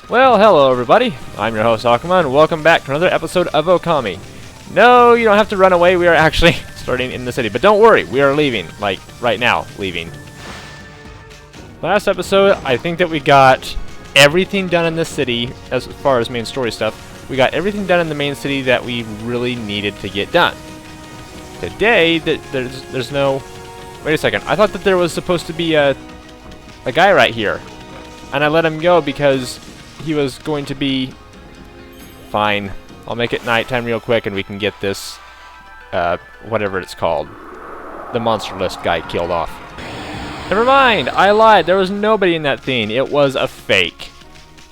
Well, hello everybody. I'm your host Okami, and welcome back to another episode of Okami. No, you don't have to run away. We are actually starting in the city, but don't worry, we are leaving. Like right now, leaving. Last episode, I think that we got everything done in the city as far as main story stuff. We got everything done in the main city that we really needed to get done. Today, there's no. Wait a second. I thought that there was supposed to be a guy right here, and I let him go because he was going to be fine. I'll make it nighttime real quick and we can get this whatever it's called, the monster list guy killed off. Never mind, I lied. There was nobody in that thing. It was a fake,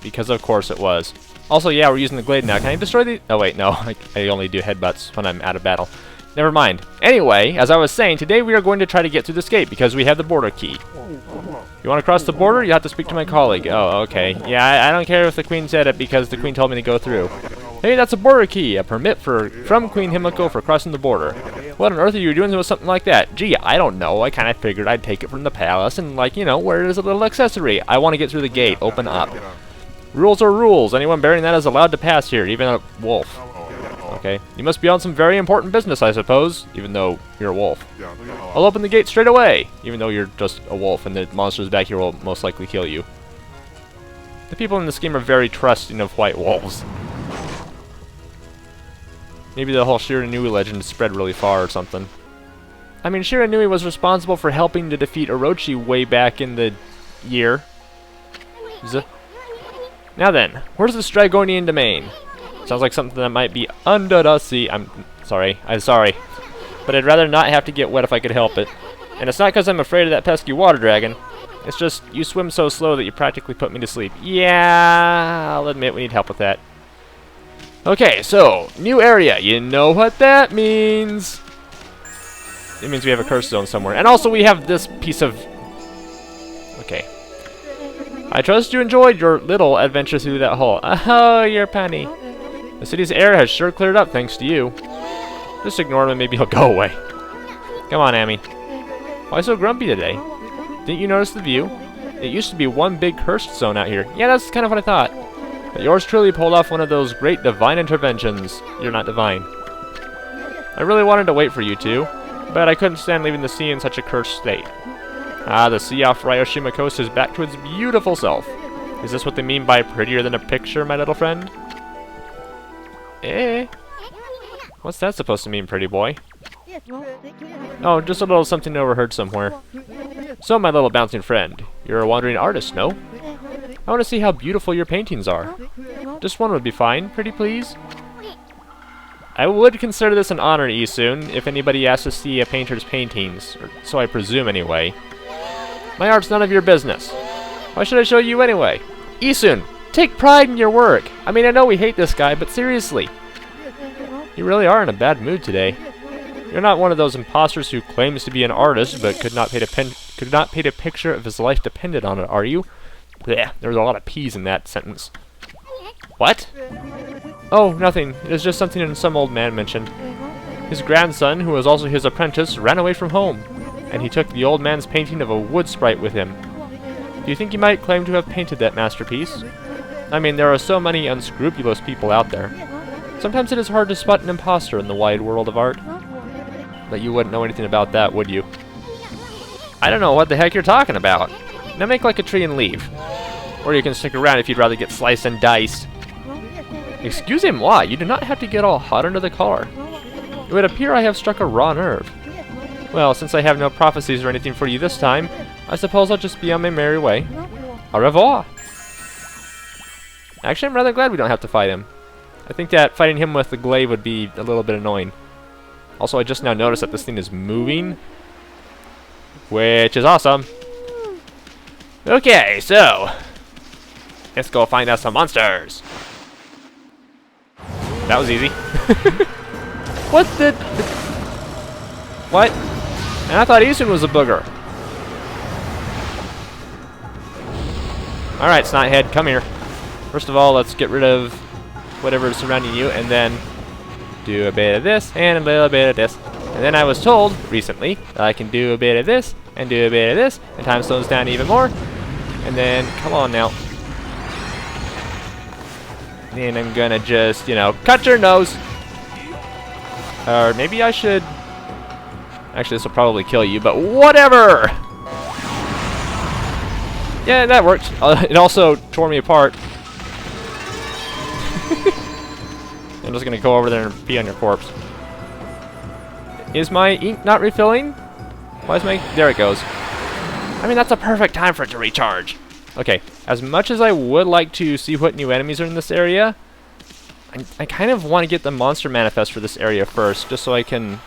because of course it was. Also, yeah, we're using the glade now. Can I destroy the... Oh wait, no, I only do headbutts when I'm out of battle. Never mind. Anyway, as I was saying, today we are going to try to get through this gate because we have the border key. You want to cross the border? You have to speak to my colleague. Oh, okay. Yeah, I don't care if the queen said it because the queen told me to go through. Hey, that's a border key. A permit from Queen Himiko for crossing the border. What on earth are you doing with something like that? Gee, I don't know. I kind of figured I'd take it from the palace and, like, you know, wear it as a little accessory. I want to get through the gate. Open up. Rules are rules. Anyone bearing that is allowed to pass here, even a wolf. Okay. You must be on some very important business, I suppose, even though you're a wolf. I'll open the gate straight away, even though you're just a wolf and the monsters back here will most likely kill you. The people in this game are very trusting of white wolves. Maybe the whole Shiranui legend spread really far or something. I mean, Shiranui was responsible for helping to defeat Orochi way back in the year. Now then, where's the Strigonian domain? Sounds like something that might be under the sea. I'm sorry. But I'd rather not have to get wet if I could help it. And it's not because I'm afraid of that pesky water dragon. It's just, you swim so slow that you practically put me to sleep. Yeah, I'll admit we need help with that. Okay, so, new area. You know what that means. It means we have a curse zone somewhere. And also we have this piece of... Okay. I trust you enjoyed your little adventure through that hole. Oh, you're punny. The city's air has sure cleared up thanks to you. Just ignore him and maybe he'll go away. Come on, Amy. Why so grumpy today? Didn't you notice the view? It used to be one big cursed zone out here. Yeah, that's kind of what I thought. But yours truly pulled off one of those great divine interventions. You're not divine. I really wanted to wait for you two, but I couldn't stand leaving the sea in such a cursed state. Ah, the sea off Ryoshima coast is back to its beautiful self. Is this what they mean by prettier than a picture, my little friend? Eh? What's that supposed to mean, pretty boy? Oh, just a little something overheard somewhere. So, my little bouncing friend, you're a wandering artist, no? I want to see how beautiful your paintings are. Just one would be fine, pretty please. I would consider this an honor, Isun, if anybody asks to see a painter's paintings, or so I presume anyway. My art's none of your business. Why should I show you anyway? Isun, take pride in your work. I mean, I know we hate this guy, but seriously. You really are in a bad mood today. You're not one of those imposters who claims to be an artist but could not paint a picture if his life depended on it, are you? Blech, there was a lot of P's in that sentence. What? Oh, nothing. It is just something some old man mentioned. His grandson, who was also his apprentice, ran away from home, and he took the old man's painting of a wood sprite with him. Do you think he might claim to have painted that masterpiece? I mean, there are so many unscrupulous people out there. Sometimes it is hard to spot an imposter in the wide world of art. But you wouldn't know anything about that, would you? I don't know what the heck you're talking about. Now make like a tree and leave. Or you can stick around if you'd rather get sliced and diced. Excusez-moi, you do not have to get all hot under the collar. It would appear I have struck a raw nerve. Well, since I have no prophecies or anything for you this time, I suppose I'll just be on my merry way. Au revoir! Actually, I'm rather glad we don't have to fight him. I think that fighting him with the glaive would be a little bit annoying. Also, I just now noticed that this thing is moving, which is awesome. Okay, so let's go find us some monsters. That was easy. What the? What? And I thought Isun was a booger. Alright, Snothead, come here. First of all, let's get rid of whatever is surrounding you, and then do a bit of this, and a little bit of this. And then I was told recently that I can do a bit of this, and do a bit of this, and time slows down even more. And then, come on now. And I'm gonna just, you know, cut your nose. Or maybe I should... Actually, this will probably kill you, but whatever! Yeah, that worked. It also tore me apart. I'm just gonna go over there and pee on your corpse. Is my ink not refilling? Why is my... There it goes. I mean, that's a perfect time for it to recharge. Okay, as much as I would like to see what new enemies are in this area, I kind of want to get the monster manifest for this area first, just so I can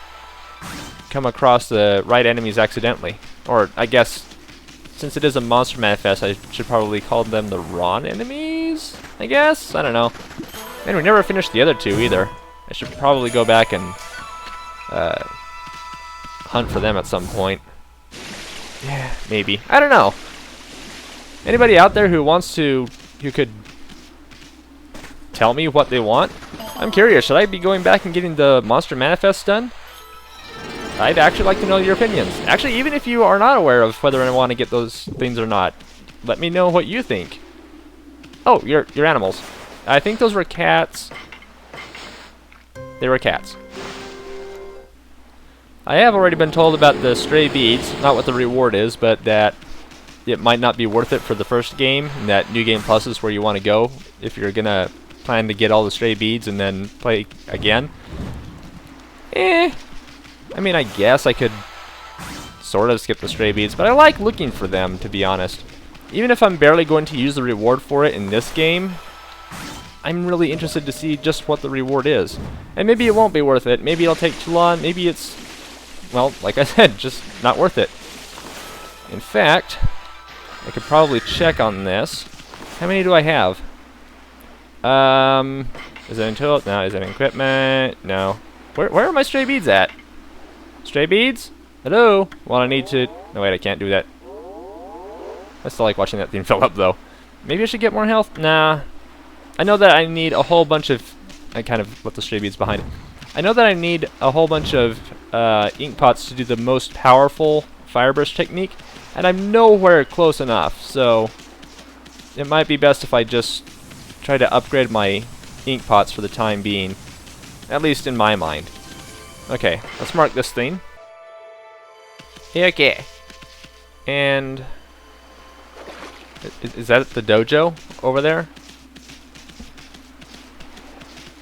come across the right enemies accidentally. Or, I guess, since it is a monster manifest, I should probably call them the wrong enemies, I guess? I don't know. And we never finished the other two either. I should probably go back and hunt for them at some point. Yeah, maybe. I don't know. Anybody out there who could tell me what they want? I'm curious. Should I be going back and getting the monster manifest done? I'd actually like to know your opinions. Actually, even if you are not aware of whether I want to get those things or not, let me know what you think. Oh, your animals. I think those were cats. They were cats. I have already been told about the stray beads, not what the reward is, but that it might not be worth it for the first game, and that New Game Plus is where you want to go if you're gonna plan to get all the stray beads and then play again. I mean, I guess I could sort of skip the stray beads, but I like looking for them, to be honest. Even if I'm barely going to use the reward for it in this game, I'm really interested to see just what the reward is. And maybe it won't be worth it. Maybe it'll take too long. Maybe it's, well, like I said, just not worth it. In fact, I could probably check on this. How many do I have? Is it in total? No. Is it in equipment? No. Where are my stray beads at? Stray beads? Hello? Well, I need to... No, wait, I can't do that. I still like watching that thing fill up, though. Maybe I should get more health? Nah. I know that I need a whole bunch of... I kind of left the stray beads behind. I know that I need a whole bunch of ink pots to do the most powerful fireburst technique, and I'm nowhere close enough, so it might be best if I just try to upgrade my ink pots for the time being, at least in my mind. Okay, let's mark this thing. Okay. And... Is that the dojo over there?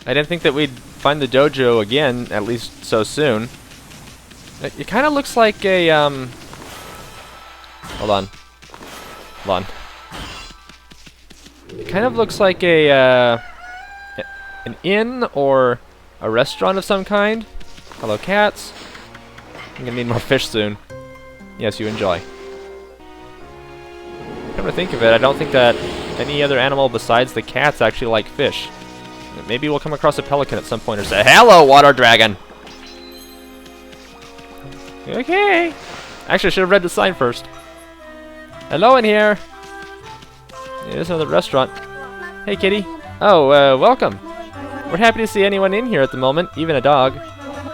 I didn't think that we'd find the dojo again, at least so soon. It kind of looks like a, Hold on. Hold on. It kind of looks like a, an inn or a restaurant of some kind. Hello, cats. I'm gonna need more fish soon. Yes, you enjoy. Come to think of it, I don't think that any other animal besides the cats actually like fish. Maybe we'll come across a pelican at some point or say, "Hello, water dragon!" Okay. Actually, I should have read the sign first. Hello in here. Yeah, there's another restaurant. Hey, kitty. Oh, welcome. We're happy to see anyone in here at the moment, even a dog.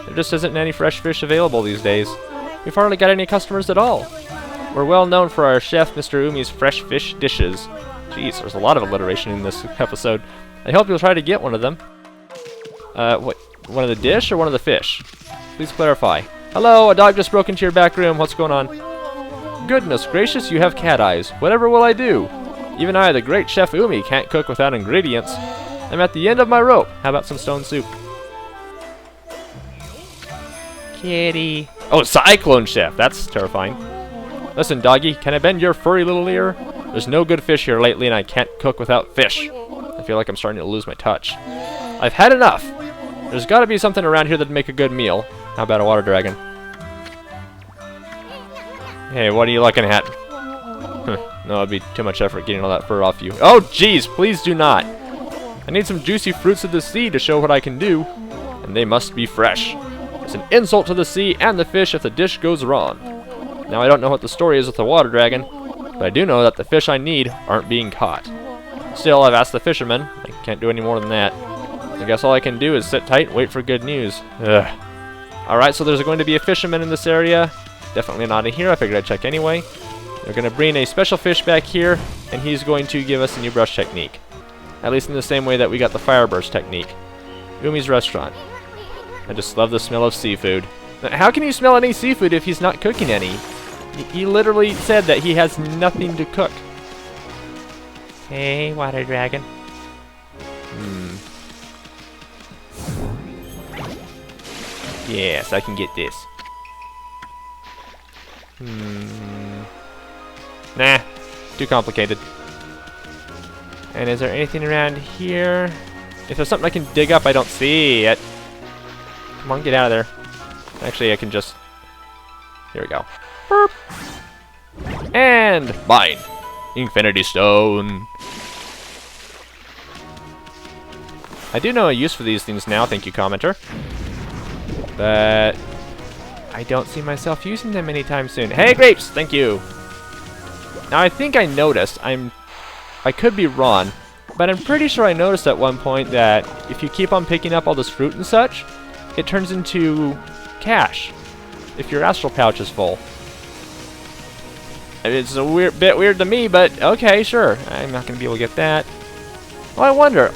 There just isn't any fresh fish available these days. We've hardly got any customers at all. We're well known for our chef, Mr. Umi's fresh fish dishes. Jeez, there's a lot of alliteration in this episode. I hope you'll try to get one of them. What? One of the dish or one of the fish? Please clarify. Hello, a dog just broke into your back room. What's going on? Goodness gracious, you have cat eyes. Whatever will I do? Even I, the great Chef Umi, can't cook without ingredients. I'm at the end of my rope. How about some stone soup? Kitty. Oh, Cyclone Chef. That's terrifying. Listen, doggy, can I bend your furry little ear? There's no good fish here lately, and I can't cook without fish. I feel like I'm starting to lose my touch. I've had enough. There's got to be something around here that'd make a good meal. How about a water dragon? Hey, what are you looking at? No, it'd be too much effort getting all that fur off you. Oh, jeez, please do not. I need some juicy fruits of the sea to show what I can do, and they must be fresh. It's an insult to the sea and the fish if the dish goes wrong. Now, I don't know what the story is with the water dragon, but I do know that the fish I need aren't being caught. Still, I've asked the fisherman. I can't do any more than that. I guess all I can do is sit tight and wait for good news. Ugh. Alright, so there's going to be a fisherman in this area. Definitely not in here. I figured I'd check anyway. They're going to bring a special fish back here, and he's going to give us a new brush technique. At least in the same way that we got the fireburst technique. Umi's restaurant. I just love the smell of seafood. How can you smell any seafood if he's not cooking any? He literally said that he has nothing to cook. Hey, water dragon. Yes, I can get this. Nah, too complicated. And is there anything around here? If there's something I can dig up, I don't see it. Come on, get out of there. Actually, I can just... Here we go. Burp. And mine. Infinity Stone. I do know a use for these things now, thank you, commenter. But I don't see myself using them anytime soon. Hey, grapes! Thank you. Now, I think I noticed, I could be wrong, but I'm pretty sure I noticed at one point that if you keep on picking up all this fruit and such, it turns into cash if your astral pouch is full. It's a bit weird to me, but okay, sure. I'm not going to be able to get that. Well, I wonder,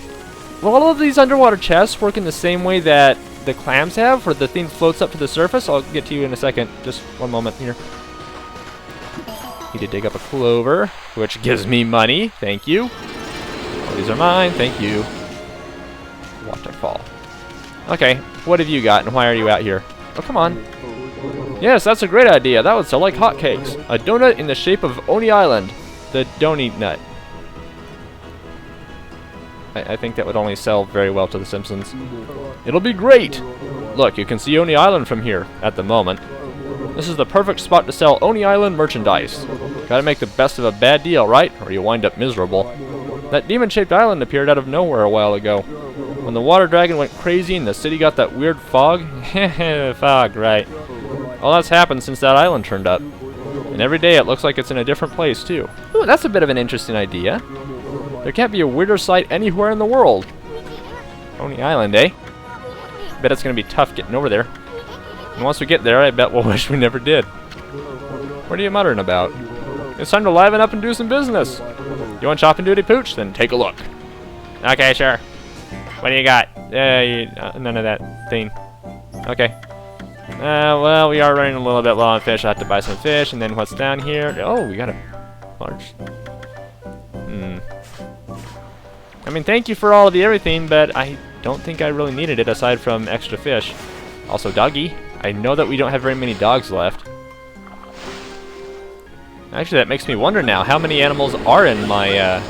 will all of these underwater chests work in the same way that the clams have, where the thing floats up to the surface? I'll get to you in a second. Just one moment here. Need to dig up a clover, which gives me money. Thank you. These are mine. Thank you. Waterfall. Okay, what have you got, and why are you out here? Oh, come on. Yes, that's a great idea. That would sell like hotcakes. A donut in the shape of Oni Island. The donut nut. I think that would only sell very well to the Simpsons. It'll be great! Look, you can see Oni Island from here, at the moment. This is the perfect spot to sell Oni Island merchandise. Gotta make the best of a bad deal, right? Or you wind up miserable. That demon-shaped island appeared out of nowhere a while ago. When the water dragon went crazy and the city got that weird fog... fog, right. All that's happened since that island turned up. And every day it looks like it's in a different place, too. Ooh, that's a bit of an interesting idea. There can't be a weirder sight anywhere in the world. Oni Island, eh? Bet it's gonna be tough getting over there. And once we get there, I bet we'll wish we never did. What are you muttering about? It's time to liven up and do some business. You want shopping duty, Pooch? Then take a look. Okay, sure. What do you got? None of that thing. Okay. Well, we are running a little bit low on fish. I have to buy some fish, and then what's down here? Oh, we got a large... I mean, thank you for all of the everything, but I don't think I really needed it aside from extra fish. Also, doggy. I know that we don't have very many dogs left. Actually, that makes me wonder now how many animals are in my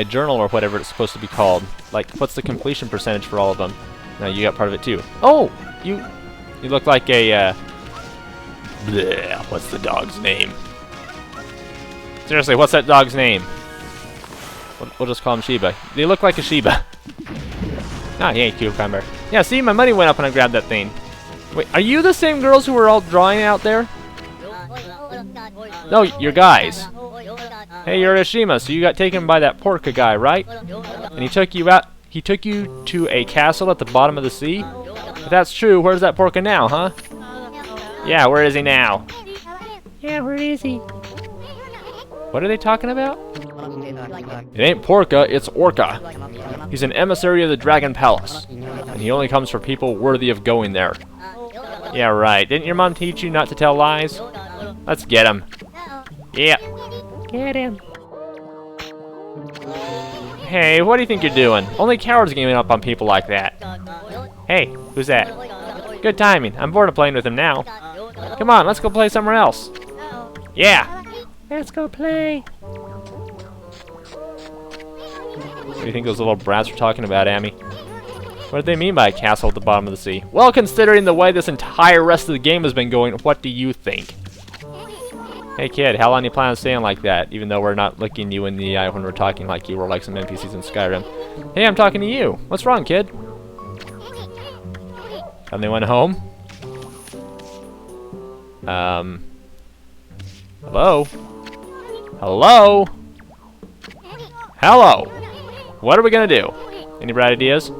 journal or whatever it's supposed to be called. Like, what's the completion percentage for all of them? Now you got part of it too. Oh, you look like a bleh, what's the dog's name? Seriously, what's that dog's name? We'll just call him Shiba. They look like a Shiba. Ah, he ain't cucumber. Yeah, see, my money went up when I grabbed that thing. Wait, are you the same girls who were all drawing out there? No, you're guys. Hey, you're Ryoshima, so you got taken by that Porka guy, right? And he took you out. He took you to a castle at the bottom of the sea? If that's true, where's that Porka now, huh? Yeah, where is he now? Yeah, where is he? What are they talking about? It ain't Porka, it's Orca. He's an emissary of the Dragon Palace, and he only comes for people worthy of going there. Yeah, right. Didn't your mom teach you not to tell lies? Let's get him. Yeah. Get him. Hey, what do you think you're doing? Only cowards giving up on people like that. Hey, who's that? Good timing. I'm bored of playing with him now. Come on, let's go play somewhere else. Yeah. Let's go play. What do you think those little brats were talking about, Amy? What did they mean by a castle at the bottom of the sea? Well, considering the way this entire rest of the game has been going, what do you think? Hey kid, how long do you plan on staying like that, even though we're not looking you in the eye when we're talking like you were like some NPCs in Skyrim? Hey, I'm talking to you. What's wrong, kid? And they went home? Hello? Hello? Hello? What are we gonna do? Any bright ideas?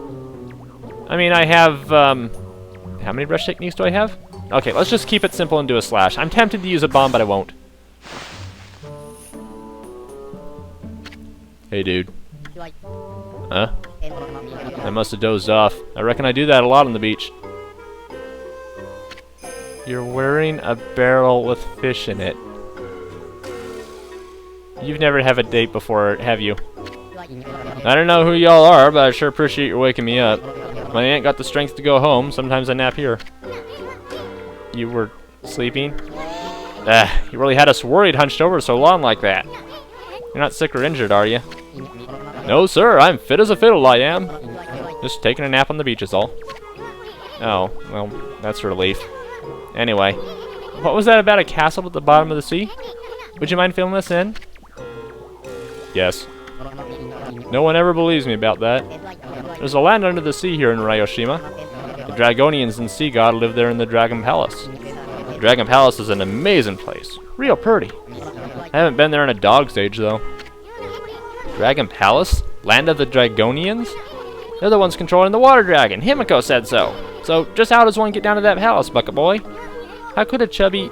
I mean, I have, how many brush techniques do I have? Okay, let's just keep it simple and do a slash. I'm tempted to use a bomb, but I won't. Hey, dude. Huh? I must have dozed off. I reckon I do that a lot on the beach. You're wearing a barrel with fish in it. You've never had a date before, have you? I don't know who y'all are, but I sure appreciate your waking me up. My aunt got the strength to go home. Sometimes I nap here. You were sleeping? You really had us worried hunched over so long like that. You're not sick or injured, are you? No, sir. I'm fit as a fiddle, I am. Just taking a nap on the beach is all. Oh, well, that's a relief. Anyway, what was that about a castle at the bottom of the sea? Would you mind filling us in? Yes. No one ever believes me about that. There's a land under the sea here in Ryoshima. The Dragonians and Sea God live there in the Dragon Palace. The Dragon Palace is an amazing place. Real pretty. I haven't been there in a dog's age, though. Dragon Palace? Land of the Dragonians? They're the ones controlling the water dragon. Himiko said so. So, just how does one get down to that palace, bucket boy? How could a chubby,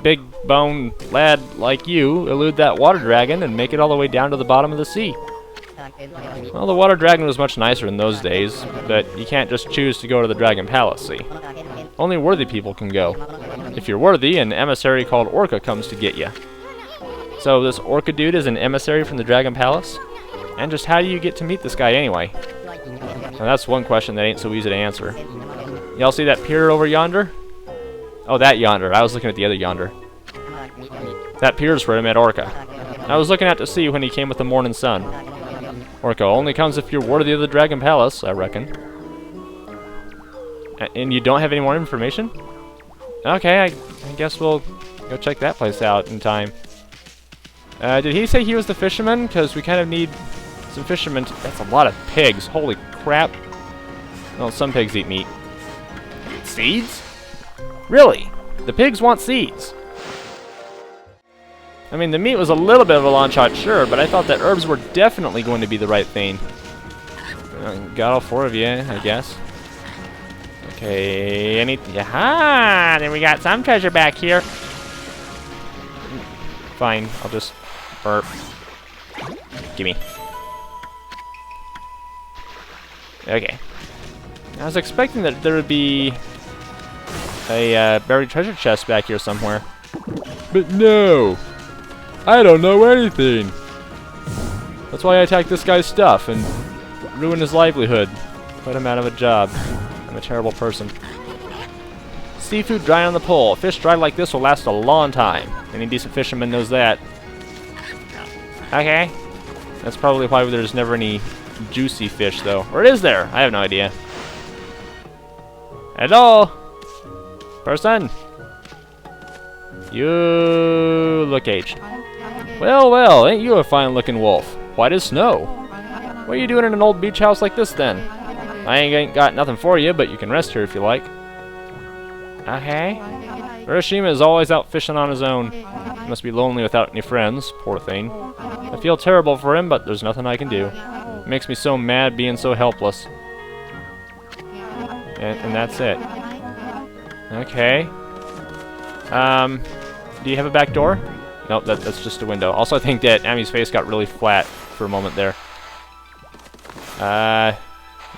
big bone lad like you elude that water dragon and make it all the way down to the bottom of the sea? Well, the water dragon was much nicer in those days, but you can't just choose to go to the Dragon Palace, see? Only worthy people can go. If you're worthy, an emissary called Orca comes to get you. So this Orca dude is an emissary from the Dragon Palace? And just how do you get to meet this guy anyway? Now that's one question that ain't so easy to answer. Y'all see that pier over yonder? Oh, that yonder. I was looking at the other yonder. That pier's where I met Orca. I was looking out to sea when he came with the morning sun. Orca only comes if you're worthy of the Dragon Palace, I reckon. And you don't have any more information? Okay, I guess we'll go check that place out in time. Did he say he was the fisherman? Because we kind of need some fishermen. That's a lot of pigs. Holy crap. Well, some pigs eat meat. Seeds? Really? The pigs want seeds? I mean, the meat was a little bit of a long shot, sure, but I thought that herbs were definitely going to be the right thing. Got all four of you, I guess. Okay, Yaha! Then we got some treasure back here. Fine, I'll just burp. Gimme. Okay. I was expecting that there would be a buried treasure chest back here somewhere. But no! I don't know anything! That's why I attacked this guy's stuff and ruined his livelihood. Put him out of a job. I'm a terrible person. Seafood dry on the pole. Fish dried like this will last a long time. Any decent fisherman knows that. Okay. That's probably why there's never any juicy fish, though. Or is there? I have no idea. Hello? Person? You look aged. Well, well, ain't you a fine-looking wolf? White as snow. What are you doing in an old beach house like this, then? I ain't got nothing for you, but you can rest here if you like. Okay. Ryoshima is always out fishing on his own. He must be lonely without any friends, poor thing. I feel terrible for him, but there's nothing I can do. It makes me so mad being so helpless. And that's it. Okay. Do you have a back door? Nope, that's just a window. Also, I think that Ami's face got really flat for a moment there.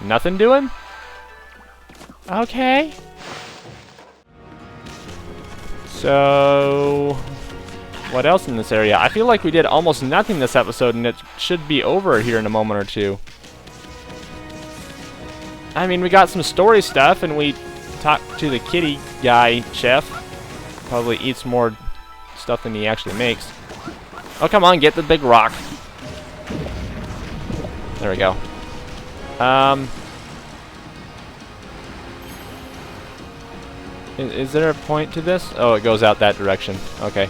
Nothing doing? Okay. So, what else in this area? I feel like we did almost nothing this episode, and it should be over here in a moment or two. I mean, we got some story stuff, and we talked to the kitty guy, chef. Probably eats more stuff than he actually makes. Oh, come on, get the big rock. There we go. Is there a point to this? Oh, it goes out that direction. Okay.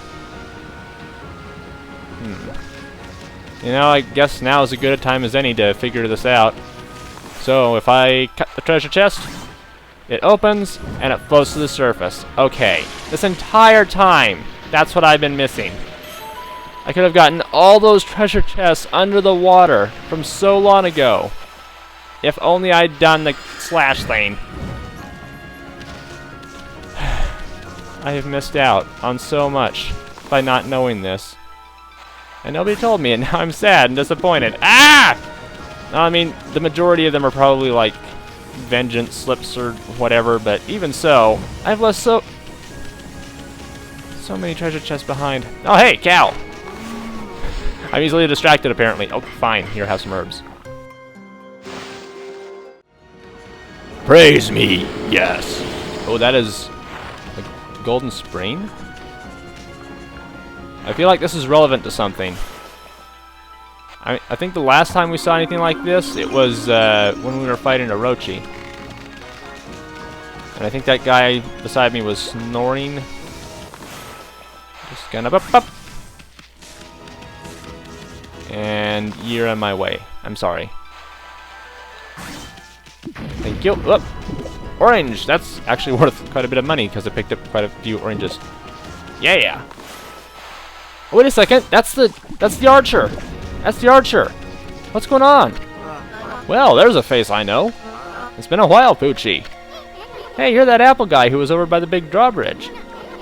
You know, I guess now is as good a time as any to figure this out. So, if I cut the treasure chest, it opens, and it floats to the surface. Okay. This entire time, that's what I've been missing. I could have gotten all those treasure chests under the water from so long ago. If only I'd done the slash thing. I have missed out on so much by not knowing this. And nobody told me, and now I'm sad and disappointed. Ah! No, I mean, the majority of them are probably like vengeance slips or whatever, but even so, I've left so many treasure chests behind. Oh, hey, cow! I'm easily distracted, apparently. Oh, fine. Here, have some herbs. Praise me, yes. Oh, that is a golden spring? I feel like this is relevant to something. I think the last time we saw anything like this, it was when we were fighting Orochi. And I think that guy beside me was snoring. Just gonna up. And you're in my way. I'm sorry. Thank you. Whoop. Orange! That's actually worth quite a bit of money because I picked up quite a few oranges. Yeah. Oh, wait a second. That's the archer. That's the archer. What's going on? Well, there's a face I know. It's been a while, Poochie. Hey, you're that apple guy who was over by the big drawbridge.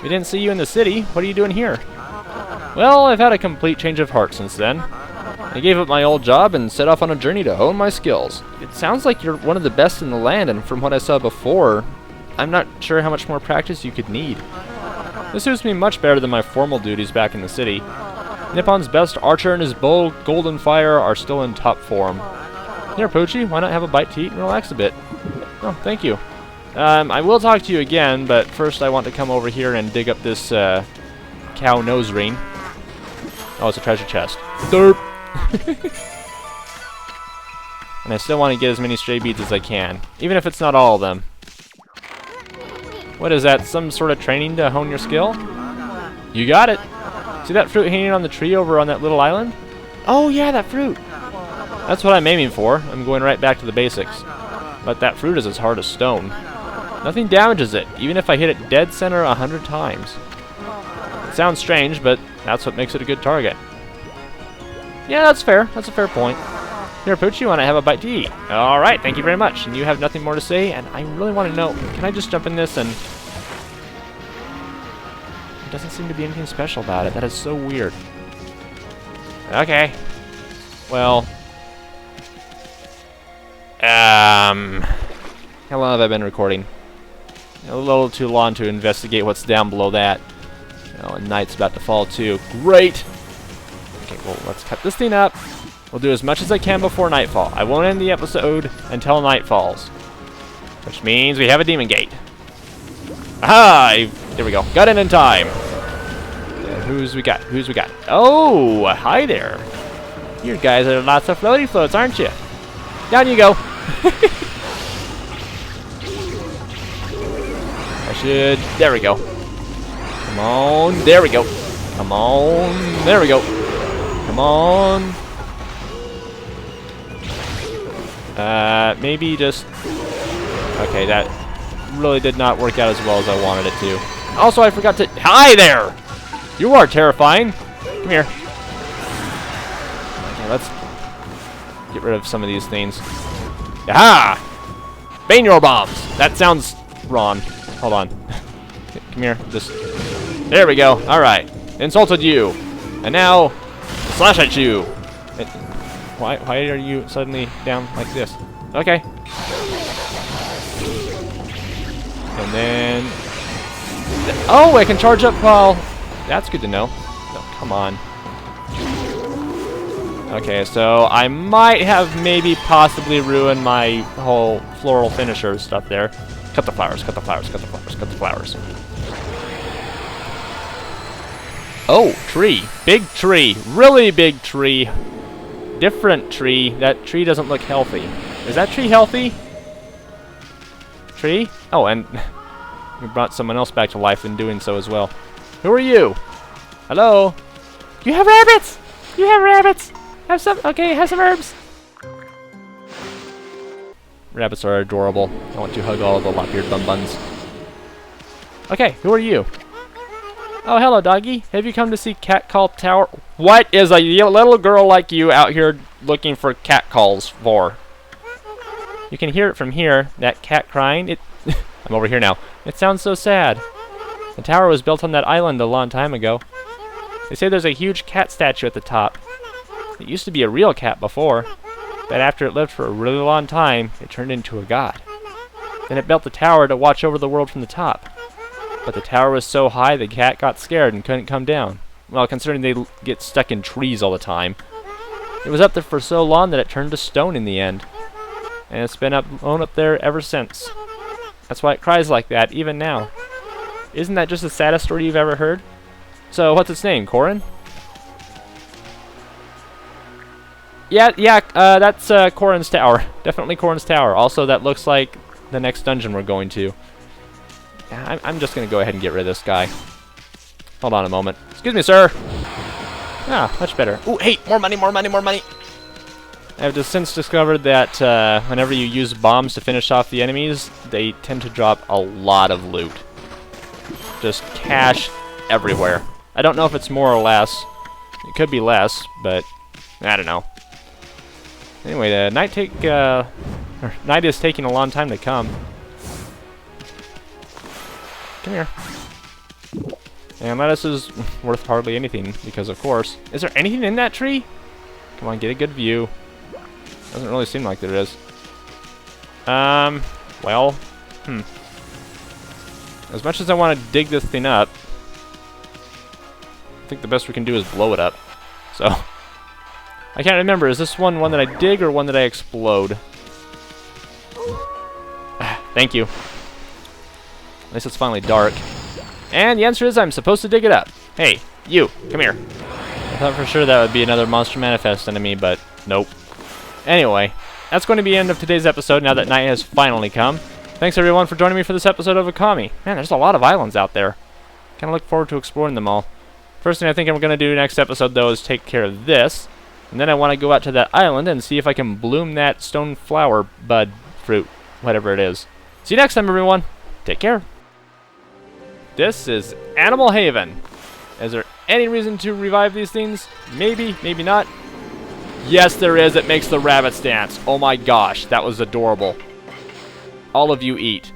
We didn't see you in the city. What are you doing here? Well, I've had a complete change of heart since then. I gave up my old job and set off on a journey to hone my skills. It sounds like you're one of the best in the land, and from what I saw before, I'm not sure how much more practice you could need. This suits me much better than my formal duties back in the city. Nippon's best archer and his bow, Golden Fire, are still in top form. Here, Poochie, why not have a bite to eat and relax a bit? Oh, thank you. I will talk to you again, but first I want to come over here and dig up this cow nose ring. Oh, it's a treasure chest. Derp! And I still want to get as many stray beads as I can, even if it's not all of them. What is that, some sort of training to hone your skill? You got it! See that fruit hanging on the tree over on that little island? Oh yeah, that fruit! That's what I'm aiming for. I'm going right back to the basics. But that fruit is as hard as stone. Nothing damages it, even if I hit it dead center 100 times. It sounds strange, but that's what makes it a good target. Yeah, that's fair. That's a fair point. Here, Poochie, you want to have a bite to eat? Alright, thank you very much. And you have nothing more to say, and I really want to know, can I just jump in this and... There doesn't seem to be anything special about it. That is so weird. Okay. Well... How long have I been recording? A little too long to investigate what's down below that. Oh, and night's about to fall too. Great! Okay, well, let's cut this thing up. We'll do as much as I can before nightfall. I won't end the episode until night falls. Which means we have a demon gate. Aha! There we go. Got in time. Who's we got? Who's we got? Oh, hi there. You guys are lots of floaty floats, aren't you? Down you go. I should... There we go. Come on. There we go. Come on. There we go. Come on. Maybe just... Okay, that really did not work out as well as I wanted it to. Also, I forgot to... Hi there! You are terrifying. Come here. Okay, let's get rid of some of these things. Aha! Banyor bombs! That sounds wrong. Hold on. Come here. Just... There we go. Alright. Insulted you. And now... Slash at you! Why are you suddenly down like this? Okay. And then... Oh, I can charge up while... That's good to know. Oh, come on. Okay, so I might have maybe possibly ruined my whole floral finisher stuff there. Cut the flowers, cut the flowers, cut the flowers, cut the flowers. Oh, tree. Big tree. Really big tree. Different tree. That tree doesn't look healthy. Is that tree healthy? Tree? Oh, and we brought someone else back to life in doing so as well. Who are you? Hello? You have rabbits! You have rabbits! Have some... Okay, have some herbs. Rabbits are adorable. I want to hug all of the lop-eared bun-buns. Okay, who are you? Oh, hello, doggy. Have you come to see Cat Call Tower? What is a little girl like you out here looking for cat calls for? You can hear it from here. That cat crying. I'm over here now. It sounds so sad. The tower was built on that island a long time ago. They say there's a huge cat statue at the top. It used to be a real cat before, but after it lived for a really long time, it turned into a god. Then it built the tower to watch over the world from the top. But the tower was so high the cat got scared and couldn't come down. Well, considering they get stuck in trees all the time. It was up there for so long that it turned to stone in the end. And it's been blown up there ever since. That's why it cries like that, even now. Isn't that just the saddest story you've ever heard? So, what's its name, Corin? Yeah, that's Corin's tower. Definitely Corin's tower. Also, that looks like the next dungeon we're going to. Yeah, I'm just going to go ahead and get rid of this guy. Hold on a moment. Excuse me, sir. Ah, much better. Ooh, hey, more money, more money, more money. I've just since discovered that whenever you use bombs to finish off the enemies, they tend to drop a lot of loot. Just cash everywhere. I don't know if it's more or less. It could be less, but I don't know. Anyway, the night is taking a long time to come. Come here. And lettuce is worth hardly anything, because of course. Is there anything in that tree? Come on, get a good view. Doesn't really seem like there is. Well, as much as I want to dig this thing up, I think the best we can do is blow it up. So, I can't remember, is this one that I dig or one that I explode? Thank you. At least it's finally dark. And the answer is I'm supposed to dig it up. Hey, you, come here. I thought for sure that would be another Monster Manifest enemy, but nope. Anyway, that's going to be the end of today's episode now that night has finally come. Thanks everyone for joining me for this episode of Okami. Man, there's a lot of islands out there. Kind of look forward to exploring them all. First thing I think I'm going to do next episode though is take care of this. And then I want to go out to that island and see if I can bloom that stone flower, bud, fruit, whatever it is. See you next time everyone. Take care. This is Animal Haven. Is there any reason to revive these things? Maybe, maybe not. Yes, there is. It makes the rabbits dance. Oh my gosh, that was adorable. All of you eat.